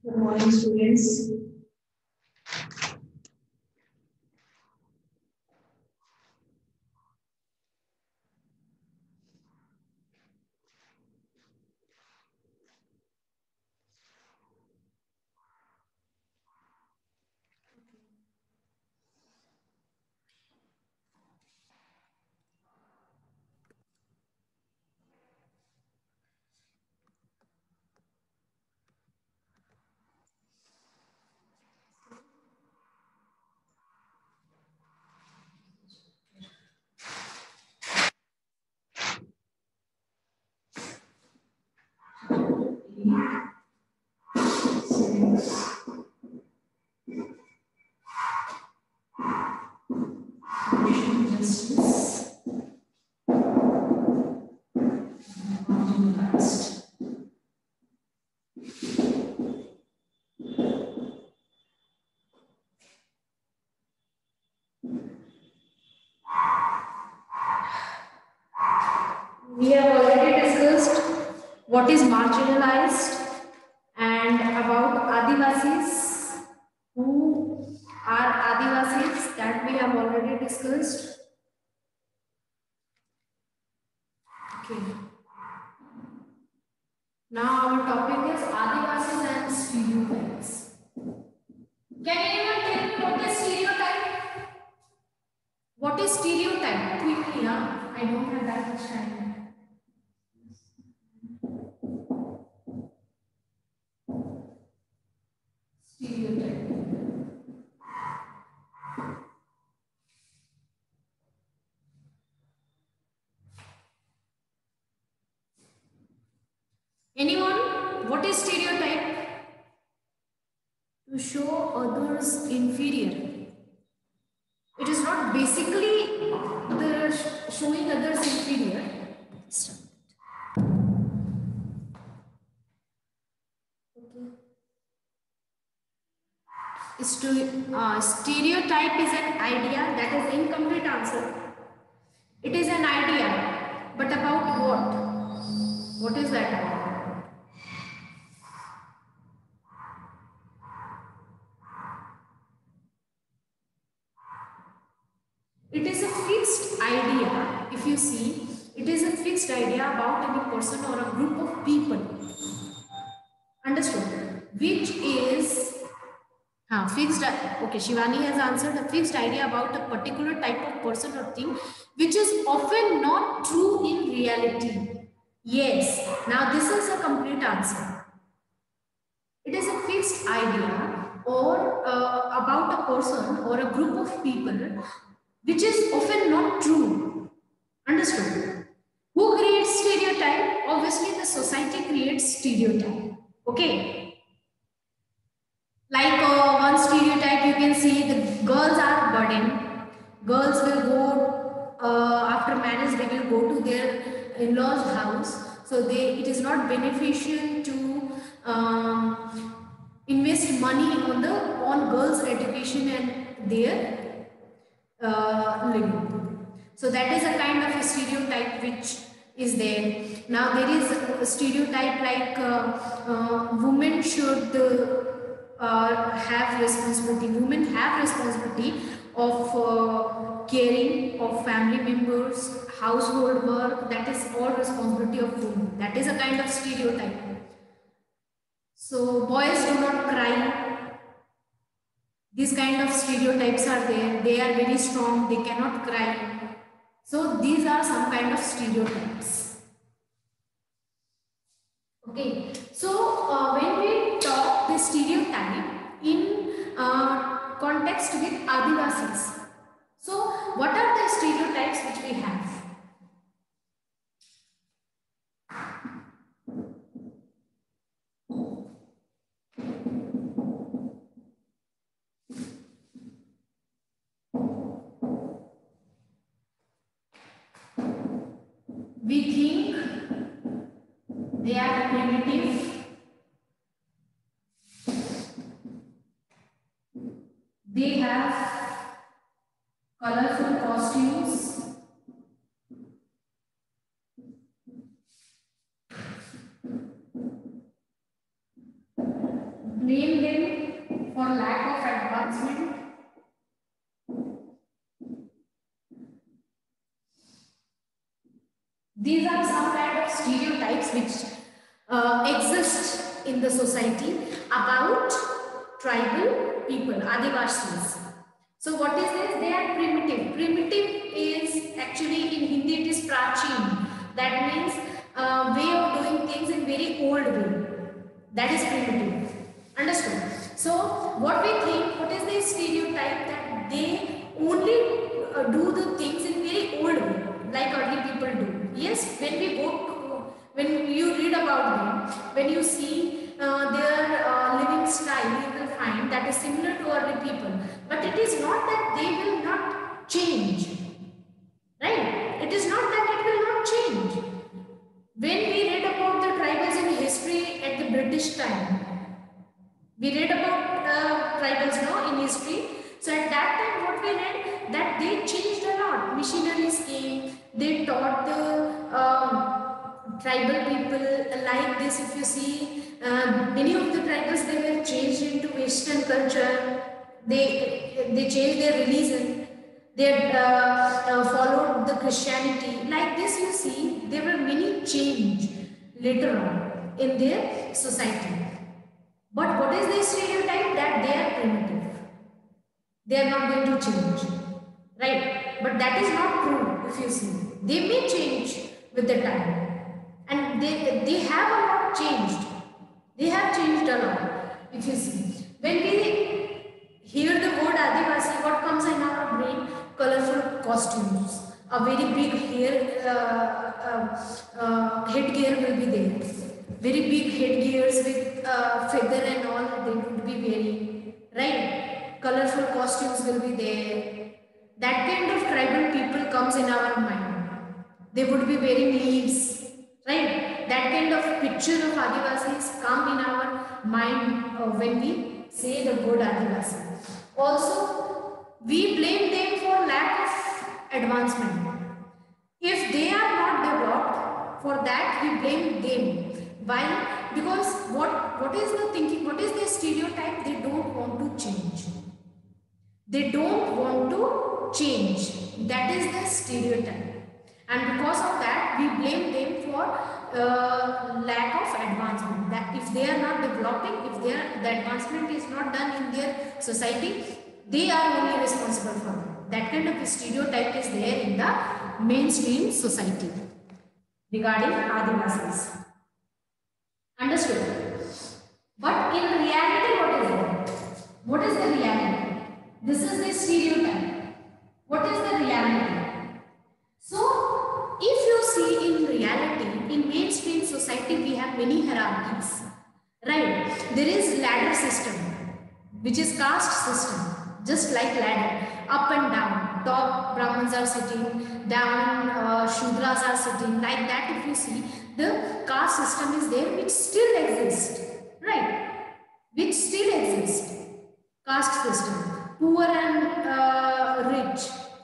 Good morning, students. We have already discussed what is marginalized and about Adivasis. Who are Adivasis? That we have already discussed. Okay. Now our topic is Adivasis and stereotypes. Can anyone tell me what is stereotype? What is stereotype? Quickly, huh? I don't have that much time. Stereotype. Anyone? What is stereotype? To show others inferior. It is not basically the showing others inferior. Stereotype is an idea. That is incomplete answer. It is an idea, but about what? What is that about? It is a fixed idea. If you see, it is a fixed idea about any person or a group of people. Understood? Which is fixed. Okay, Shivani has answered. A fixed idea about a particular type of person or thing, which is often not true in reality. Yes. Now this is a complete answer. It is a fixed idea or about a person or a group of people, which is often not true. Understood? Who creates stereotype? Obviously, the society creates stereotype. Okay. Like one stereotype you can see, the girls are burden. Girls will go after marriage, they will go to their in-laws house. So it is not beneficial to invest money on girls' education and their living. So that is a kind of a stereotype which is there. Now there is a stereotype like women should have responsibility. Women have responsibility of caring of family members, household work. That is all responsibility of women. That is a kind of stereotype. So boys do not cry. These kind of stereotypes are there. They are very strong. They cannot cry. So these are some kind of stereotypes. Okay. So when we talk the stereotype in context with Adivasis. So what are the stereotypes which we have? We think they are primitive. They have colorful costumes. blame them for lack of advancement. These are some kind of stereotypes which exist in the society about tribal people, Adivasis. So what is this? They are primitive. Primitive is actually in Hindi it is prachin. That means way of doing things in very old way. That is primitive. Understood? So what we think, what is the stereotype that they only do the things in very old way, like early people do. Yes, when we go to, when you read about them, when you see their living style, you will find that is similar to early people. But it is not that they will not change, right? It is not that it will not change. When we read about the tribals in history at the British time, we read about tribals now in history. So at that time, what we read, that they changed a lot. Missionaries came, they taught the tribal people like this. If you see, many of the tribals, they were changed into Western culture. They changed their religion. They followed the Christianity. Like this, you see, there were many change later on in their society. But what is the stereotype? That they are primitive. They are not going to change. Right? But that is not true if you see. They may change with the time. And they have a lot changed. They have changed a lot if you see. When we hear the word Adivasi, what comes in our brain? Colorful costumes. A very big headgear will be there. Very big headgears with feather and all they would be wearing, right? Colorful costumes will be there. That kind of tribal people comes in our mind. They would be wearing leaves, right? That kind of picture of Adivasis come in our mind when we say the word Adivasi. Also, we blame them for lack of advancement. If they are not developed, for that we blame them. Why? Because what is the thinking, what is the stereotype? They don't want to change. They don't want to change. That is the stereotype. And because of that, we blame them for lack of advancement. That if they are not developing, if the advancement is not done in their society, they are only responsible for it. That kind of stereotype is there in the mainstream society regarding Adivasis. Understood? But in reality, what is it? What is the reality? This is the stereotype. What is the reality? So, if you see in reality, in mainstream society, we have many hierarchies. Right? There is ladder system, which is caste system, just like ladder, up and down. Top Brahmins are sitting, down Shudras are sitting. Like that, if you see, the caste system is there, which still exists, right? Which still exists. Caste system. Poor and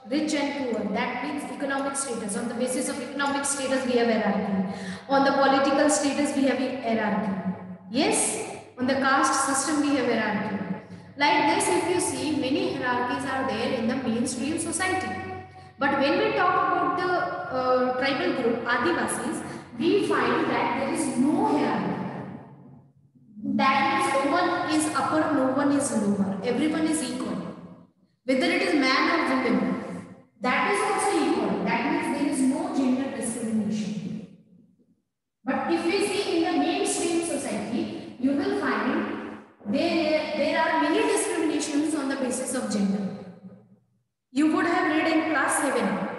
rich and poor. That means economic status. On the basis of economic status, we have hierarchy. On the political status, we have hierarchy. Yes? On the caste system, we have hierarchy. Like this, if you see, many hierarchies are there in the mainstream society. But when we talk about the tribal group, Adivasis, we find that there is no hierarchy. That means no one is upper, no one is lower. Everyone is equal. Whether it is man or woman, that is also equal. That means there is no gender discrimination. But if we see in the mainstream society, you will find there are many discriminations on the basis of gender. You would have read in class 7.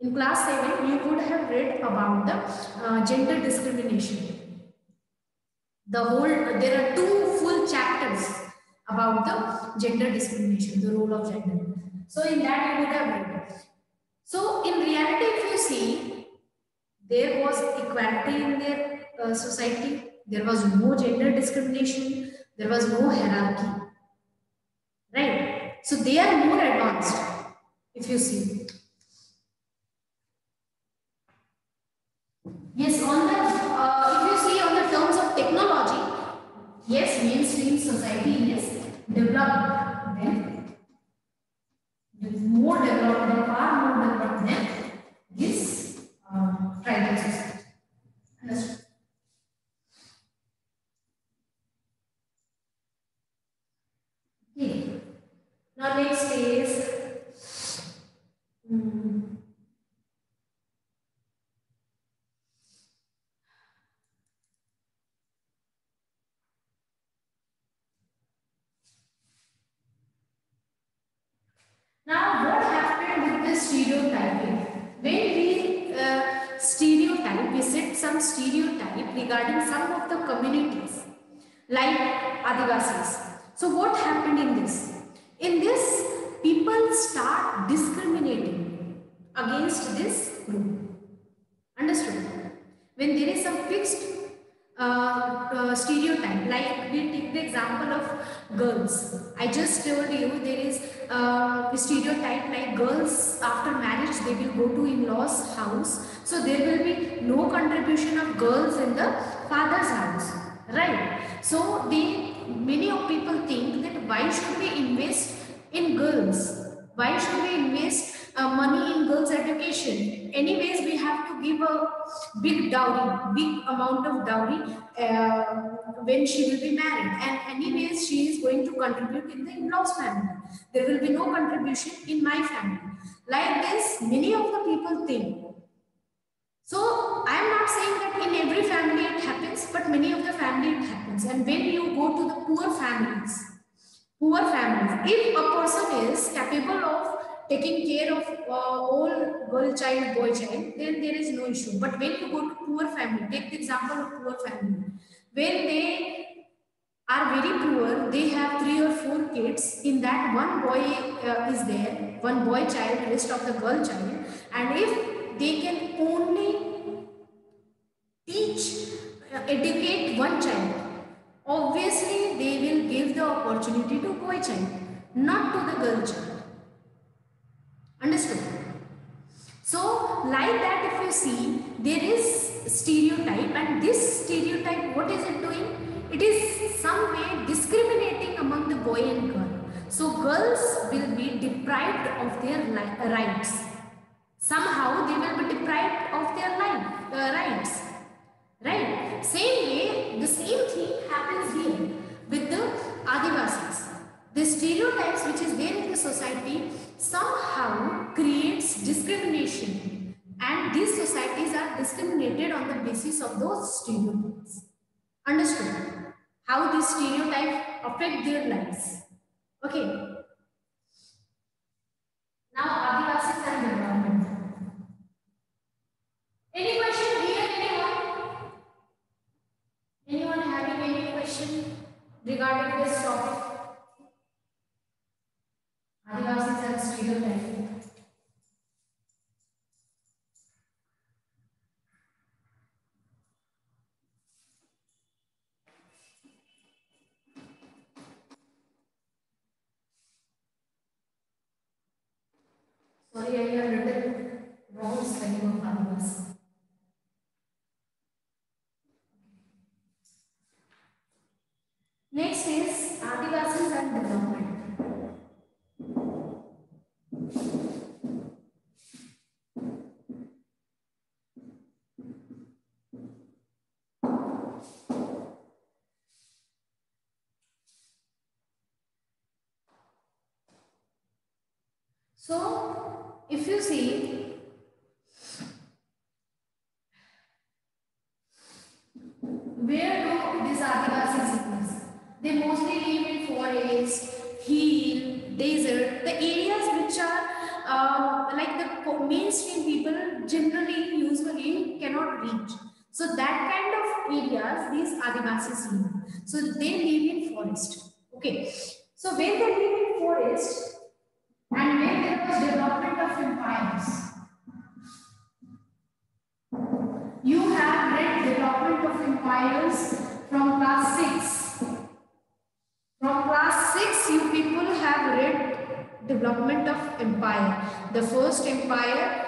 In class 7, you would have read about the gender discrimination. There are 2 full chapters about the gender discrimination, the role of gender. So in that you would have read. So in reality, if you see, there was equality in their society. There was no gender discrimination. There was no hierarchy. Right? So they are more advanced, if you see. Yes, on the if you see on the terms of technology, yes, mainstream society is developed than, more developed than, far more developed than this tribal society. Understood? Okay. Now next is now what happened with the stereotyping? When we stereotype, we set some stereotype regarding some of the communities like Adivasis. So what happened in this? In this, people start discriminating against this group. Understood? When there is some fixed stereotype, like we take the example of girls. I just told you there is a stereotype like girls after marriage they will go to in-laws house, so there will be no contribution of girls in the father's house, right? So many of people think that why should we invest in girls? Why should we invest money in girls' education? Anyways, we have to give a big dowry, big amount of dowry when she will be married. And anyways, she is going to contribute in the in-laws family. There will be no contribution in my family. Like this, many of the people think. So, I am not saying that in every family it happens, but many of the family it happens. And when you go to the poor families, if a person is capable of taking care of all girl child, boy child, then there is no issue. But when you go to poor family, take the example of poor family, when they are very poor, they have 3 or 4 kids. In that, one boy is there, one boy child, rest of the girl child. And if they can only educate one child, obviously they will give the opportunity to boy child, not to the girl child. Understood? So, like that, if you see, there is stereotype, and this stereotype, what is it doing? It is some way discriminating among the boy and girl. So, girls will be deprived of their rights. Somehow, they will be deprived of their rights. Right? Same way, the same thing happens here with the Adivasis. The stereotypes which is there in the society somehow creates discrimination, and these societies are discriminated on the basis of those stereotypes. Understood? How these stereotypes affect their lives. Okay. Now Adivasis and development. Any question here? Anyone having any question regarding this topic? Adivasis and stereotype. Sorry, I have written wrong spelling of Adivasis. Next is Adivasis and development. So, if you see, where do these Adivasis live? They mostly live in forest, hill, desert, the areas which are like the mainstream people generally usually cannot reach. So that kind of areas these Adivasis live. So they live in forest. Okay. So when they live in forest, and when there was development of empires, you have read development of empires from class 6. From class 6, you people have read development of empire. The first empire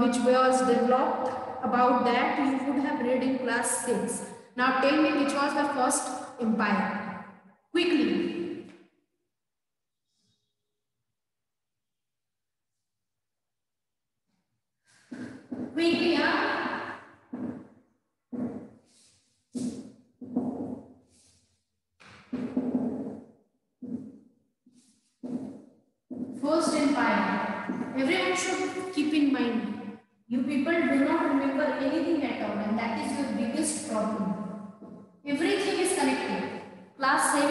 which was developed, about that you would have read in class 6. Now tell me which was the first empire. Quickly. quickly, huh? First empire. Everyone should keep in mind. You people do not remember anything at all, and that is your biggest problem. Everything is connected. Class 7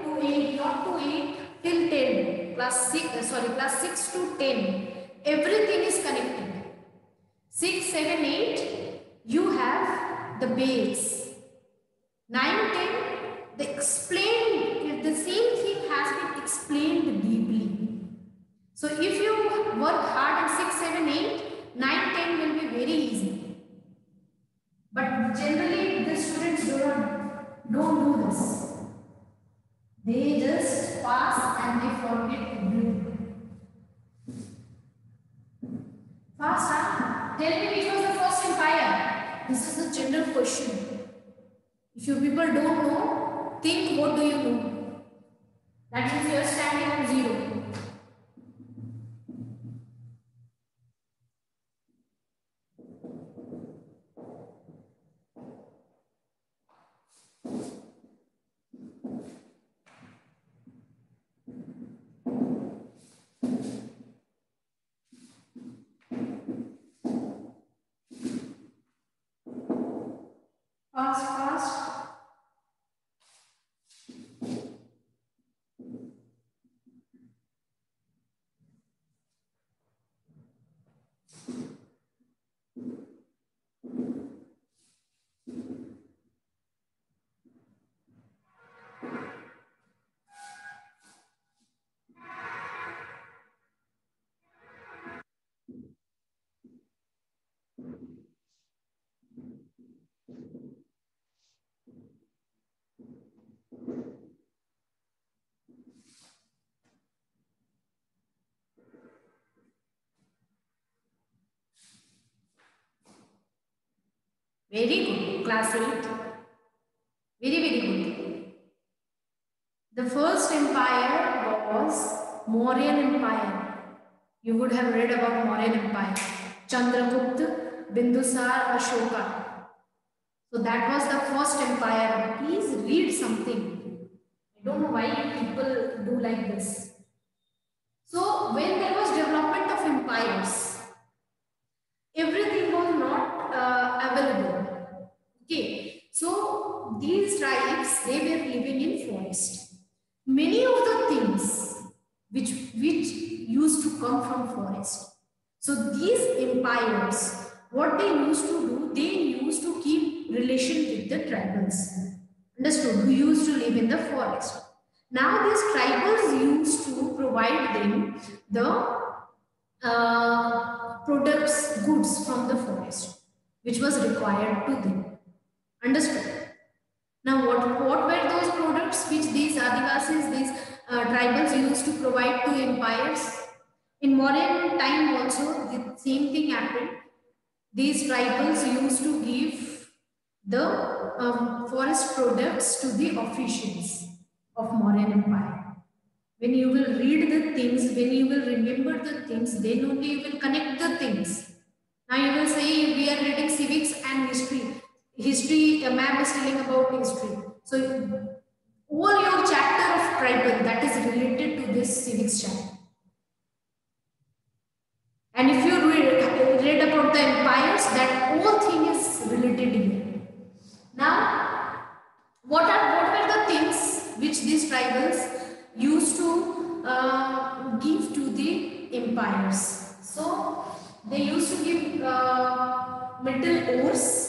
to 8, not to 8 till 10. Class 6 to 10. Everything is connected. 6, 7, 8, you have the base. 9, 10, the same thing has been explained deeply. So if you work hard at 6, 7, 8, 9, 10 will be very easy. But generally the students don't do this. They just pass and they forget everything. Fast, huh? Tell me which was the first empire. This is a general question. If you people don't know, think what do you know. That means you are standing on 0. Fast, fast. Very good. Class 8. Very, very good. The first empire was Mauryan Empire. You would have read about Mauryan Empire. Chandragupta, Bindusar, Ashoka. So that was the first empire. Please read something. I don't know why people do like this. So when there was development of empires, everything was not available. Okay. So these tribes, they were living in forest. Many of the things which used to come from forest. So these empires, what they used to do, they used to keep relation with the tribals. Understood? Who used to live in the forest. Now these tribals used to provide them the products, goods from the forest, which was required to them. Understood? Now, what were those products which these Adivasis, these tribals used to provide to empires? In modern time also, the same thing happened. These tribals used to give the forest products to the officials of Mauryan Empire. When you will read the things, when you will remember the things, then only you will connect the things. Now you will say we are reading civics and history. History, a map is telling about history. So all your chapter of tribal that is related to this civics chapter. And if you read about the empires, that whole thing is related here. Now, what were the things which these tribals used to give to the empires? So they used to give metal ores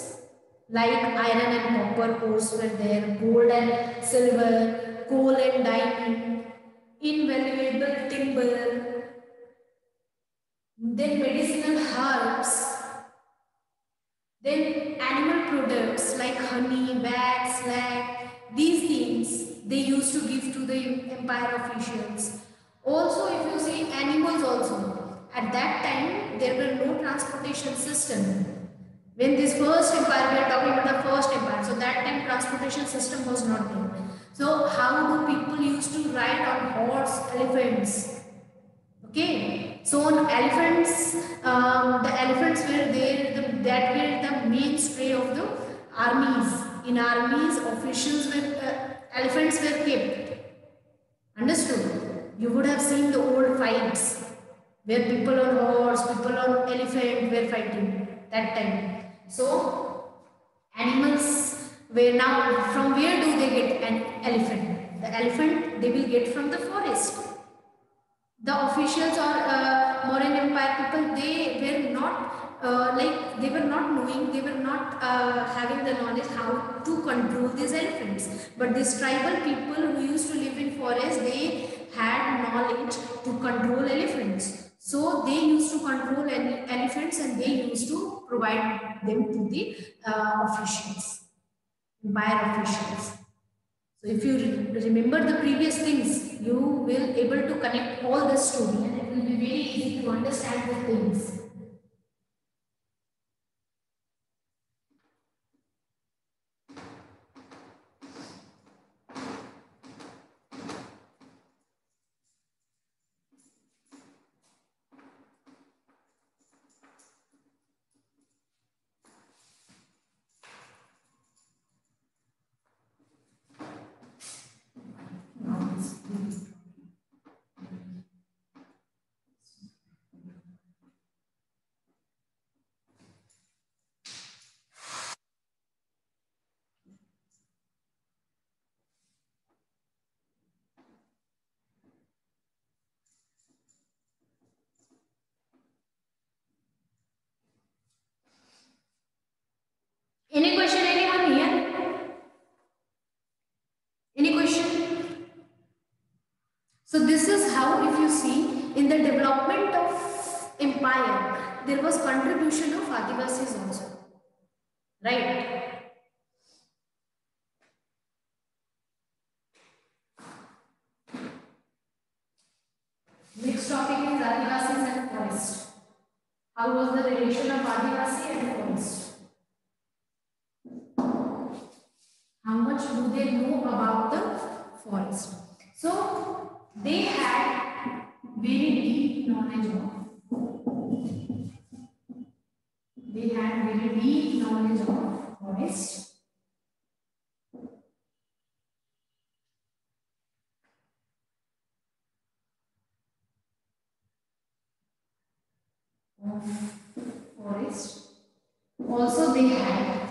like iron and copper ores were there, gold and silver, coal and diamond, invaluable timber, then medicinal herbs, then animal products like honey, wax, slag, these things they used to give to the empire officials. Also, if you see animals also, at that time there were no transportation system. When this first empire, we are talking about the first empire, so that time transportation system was not there. So how do people used to ride on horse, elephants? Okay. So on elephants, the elephants were there, that were the mainstay of the armies. In armies, officials were, elephants were kept. Understood? You would have seen the old fights where people on horse, people on elephant were fighting that time. So animals were now, from where do they get an elephant? The elephant they will get from the forest. The officials or Mauryan Empire people, they were not they were not knowing, they were not having the knowledge how to control these elephants. But these tribal people who used to live in forest, they had knowledge to control elephants. So they used to control elephants and they used to provide them to the officials, empire officials. So if you remember the previous things, you will able to connect all the story and it will be very easy to understand the things. Any question, anyone here? Any question? So this is how, if you see, in the development of empire, there was contribution of Adivasis also, right? Next topic is Adivasis and forest. How was the relation of Adivasi and forest? How much do they know about the forest? So they had very deep knowledge of. They had very deep knowledge of forest. Also they had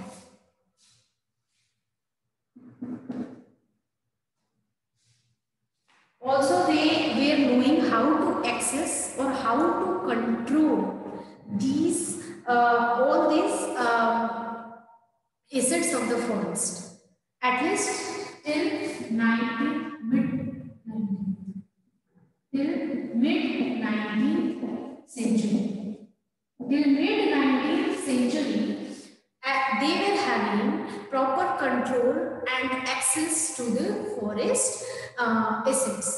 were knowing how to access or how to control these all these assets of the forest, at least till mid 19th century. Till mid 19th century, they were having proper control and access to the forest assets.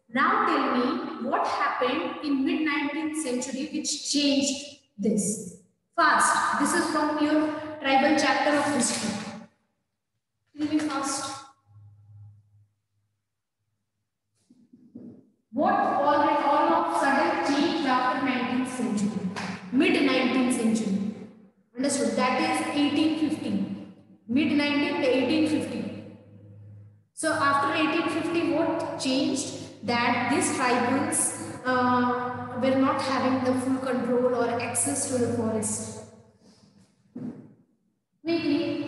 Now tell me what happened in mid 19th century which changed this. Fast. This is from your tribal chapter of history. Tell me fast. What all of sudden changed after 19th century? Mid 19th century. Understood? That is 1850. Mid 19th to 1850. So after 1850, what changed? That these tribals were not having the full control or access to the forest. Quickly.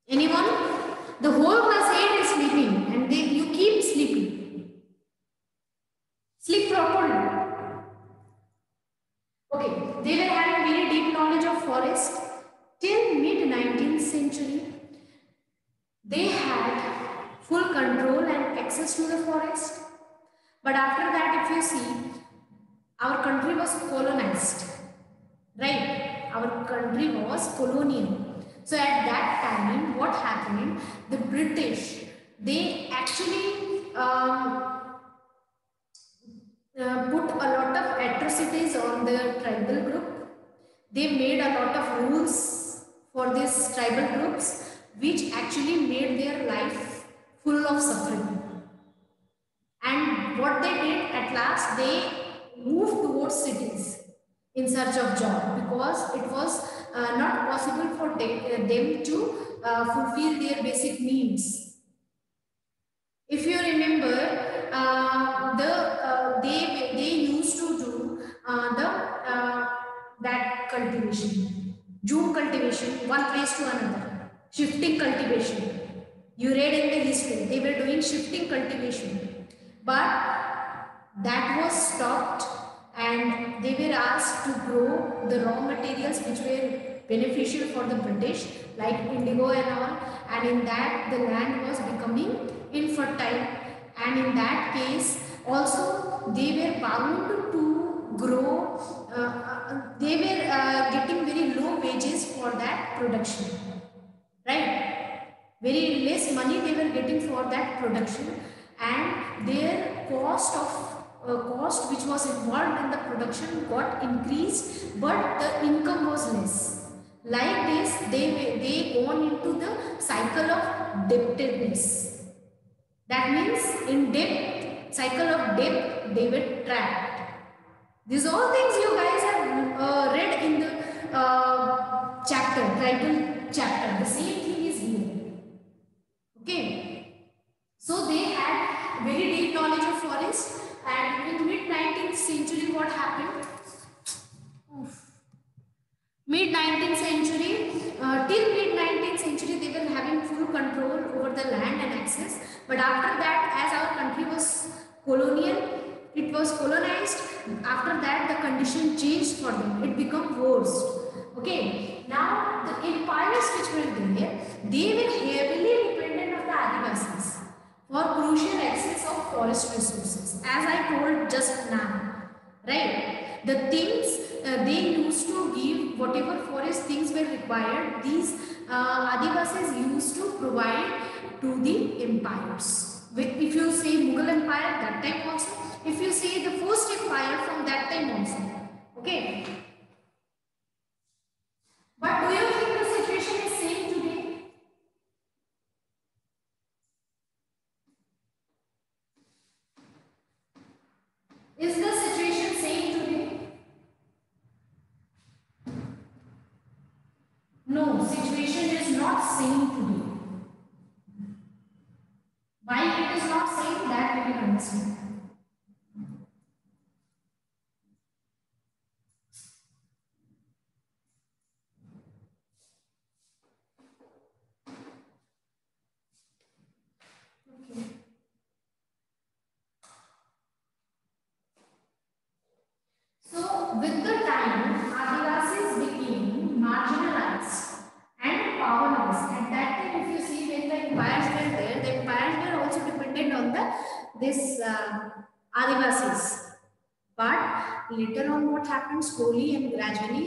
Anyone? The whole class 8 is sleeping and you keep sleeping. Sleep properly. full control and access to the forest. But after that, if you see, our country was colonized, right? Our country was colonial. So at that time, what happened? The British, they actually put a lot of atrocities on the tribal group. They made a lot of rules for these tribal groups, which actually made their life full of suffering. And what they did at last, they moved towards cities in search of job, because it was not possible for them to fulfill their basic needs. If you remember, they used to do that cultivation, june cultivation, one place to another, shifting cultivation. You read in the history, they were doing shifting cultivation, but that was stopped, and they were asked to grow the raw materials which were beneficial for the British, like indigo and all, and in that the land was becoming infertile, and in that case also they were bound to grow, they were getting very low wages for that production, right? Very less money they were getting for that production, and their cost which was involved in the production got increased, but the income was less. Like this, they gone into the cycle of debtedness. That means in debt, cycle of debt, they were trapped. These all things you guys have read in the chapter, title chapter. The same thing is here. Okay. So they had very deep knowledge of forest, and in mid 19th century, what happened? Mid 19th century, till mid 19th century, they were having full control over the land and access. But after that, as our country was colonial, it was colonized. After that, the condition changed for them. It became worse. Okay. Now, the empires which were there, they were heavily dependent on the Adivasis for crucial access of forest resources, as I told just now, right? The things they used to give, whatever forest things were required, these Adivasis used to provide to the empires. If you say Mughal Empire, that time also, if you say the first empire, from that time also, okay. But do you think the situation is same today? Is the situation same today? No, situation is not same today. Why it is not same, that we will understand. Okay. So with the time, Adivasis became marginalized and powerless. At that time, if you see, when the empires were there, the empires were also dependent on this Adivasis. But later on, what happened, slowly and gradually,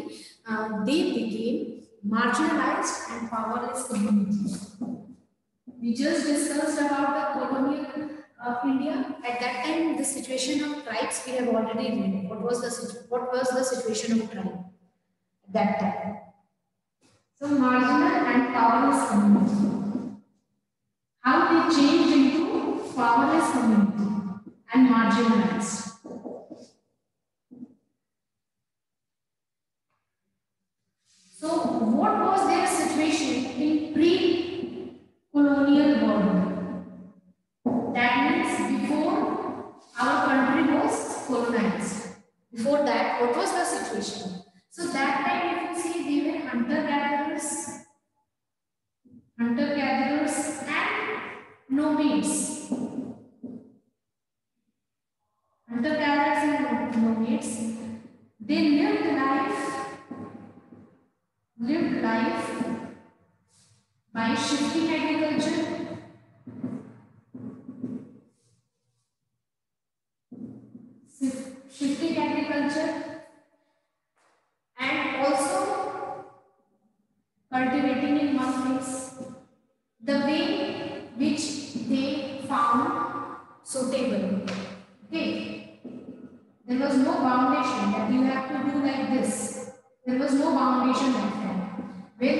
they became marginalized and powerless communities. We just discussed about the colonial India. At that time, the situation of tribes we have already read. What was the situation of tribe at that time? So marginal and powerless community. How they changed into powerless community and marginalized. So what was their situation in pre-colonial world? That means before our country was colonized. Before that, what was the situation? So that time, if you see, they were hunter-gatherers and nomads. Hunter-gatherers and nomads. They lived life by shifting agriculture, suitable. Okay. There was no foundation that you have to do like this. There was no foundation like that. When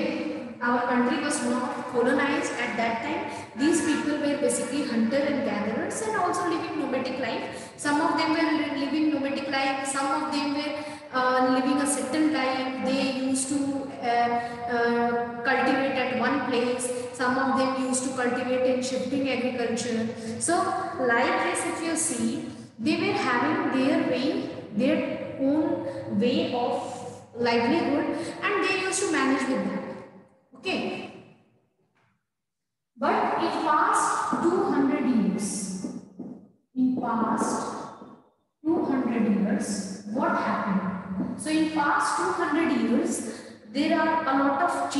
our country was not colonized at that time, these people were basically hunter and gatherers and also living nomadic life. Some of them were living nomadic life, some of them were living a settled life. They used to cultivate at one place. Some of them used to cultivate in shifting agriculture. So like this, if you see, they were having their own way of livelihood, and they used to manage with that. Okay. But in past 200 years, what happened? So in past 200 years, there are a lot of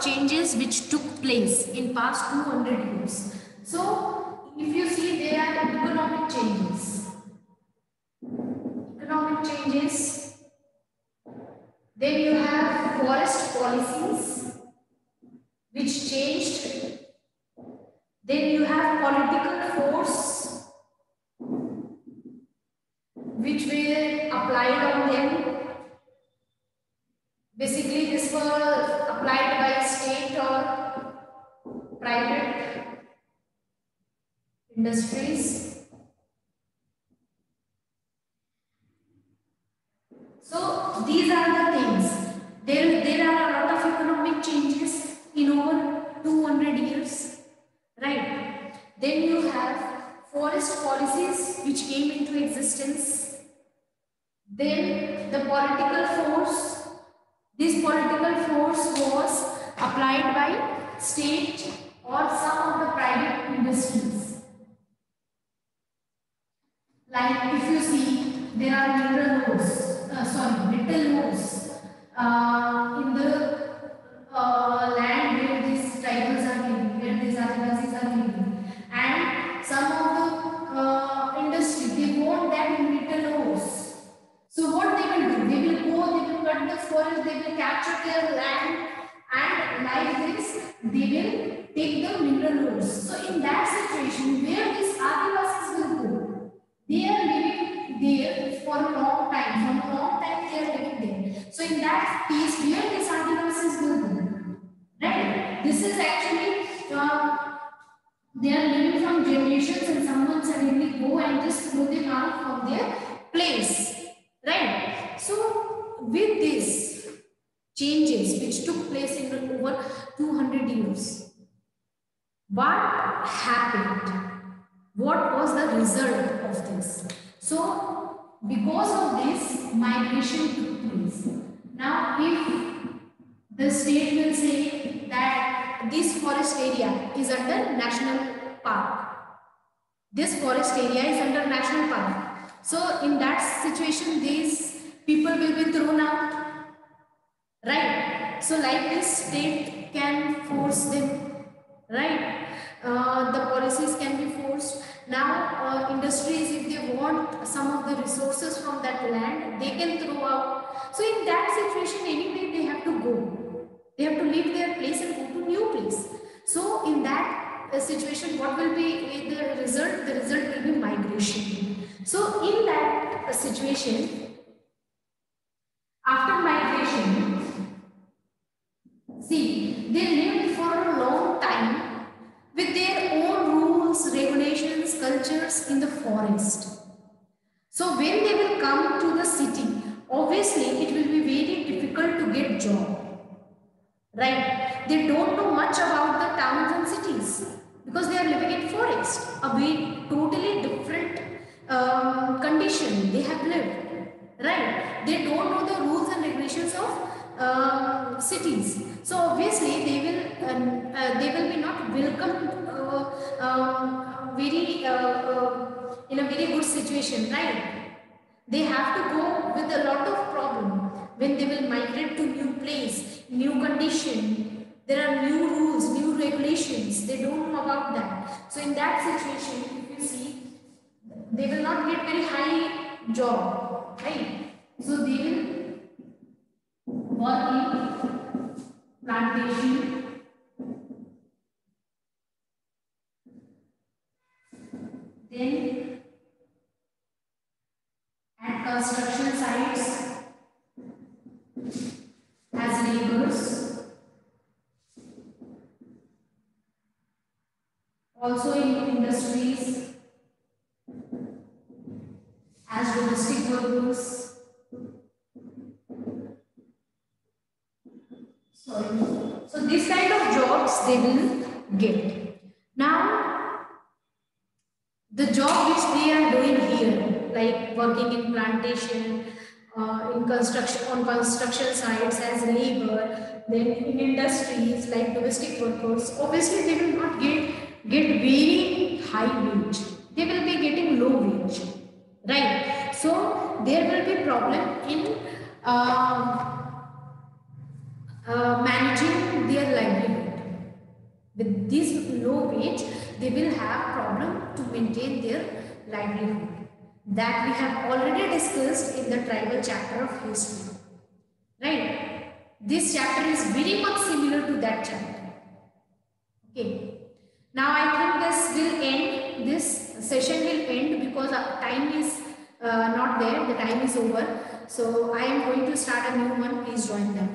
changes which took place in past 200 years. So if you see, there are economic changes, then you have forest policies which changed, then you have political force which were applied on them. Basically this was applied by state or private industries. So these are the things. There are a lot of economic changes in over 200 years, right? Then you have forest policies which came into existence. Then the political force. This political force was applied by state or some of the private industries. Like if you see, there are little roads in the land where these tribals are living, where these Adivasis are living, and some of the industry, they want that in little roads. So what they will do? They will go, they will cut the forest, they will capture their land, and like this, they will take the mineral roads. So in that situation, where these Adivasis will go? They are living there for a long time. For a long time, they are living there. So in that case, where these Adivasis will go? Right? This is actually they are living from generations, and someone suddenly go and just throw them out from their place. Right? So with these changes which took place in over 200 years, what happened? What was the result of this? So because of this, migration took place. Now if the state will say that this forest area is under national park, this forest area is under national park, so in that situation these people will be thrown out, right? So like this, state can force them, right? The policies can be forced. Now industries, if they want some of the resources from that land, they can throw out. So in that situation, anyway they have to go, they have to leave their place and go to new place. So in that situation, what will be the result? The result will be migration. So in that situation, after migration, see, they lived for a long time with their own rules, regulations, cultures in the forest. So when they will come to the city, obviously it will be very difficult to get job, right? They don't know much about the towns and cities because they are living in forest, a very totally different condition they have lived, right? They don't know the rules and regulations of cities. So obviously they will be not welcomed very in a very good situation, right? They have to go with a lot of problem when they will migrate to new place, new condition. There are new rules, new regulations. They don't know about that. So in that situation, if you see, they will not get very high job, right? So they will work in plantation, Then at construction sites as laborers, also in industries as domestic workers. Sorry. So this kind of jobs they will get. Now the job which they are doing here, like working in plantation, in construction, on construction sites as labor, then in industries like domestic workers, obviously they will not get very high wage. They will be getting low wage, right? So there will be problem in managing their livelihood. With this low wage, they will have problem to maintain their livelihood. That we have already discussed in the tribal chapter of history. Right? This chapter is very much similar to that chapter. Okay. Now I think this will end, this session will end because time is not there, the time is over. So I am going to start a new one, please join them.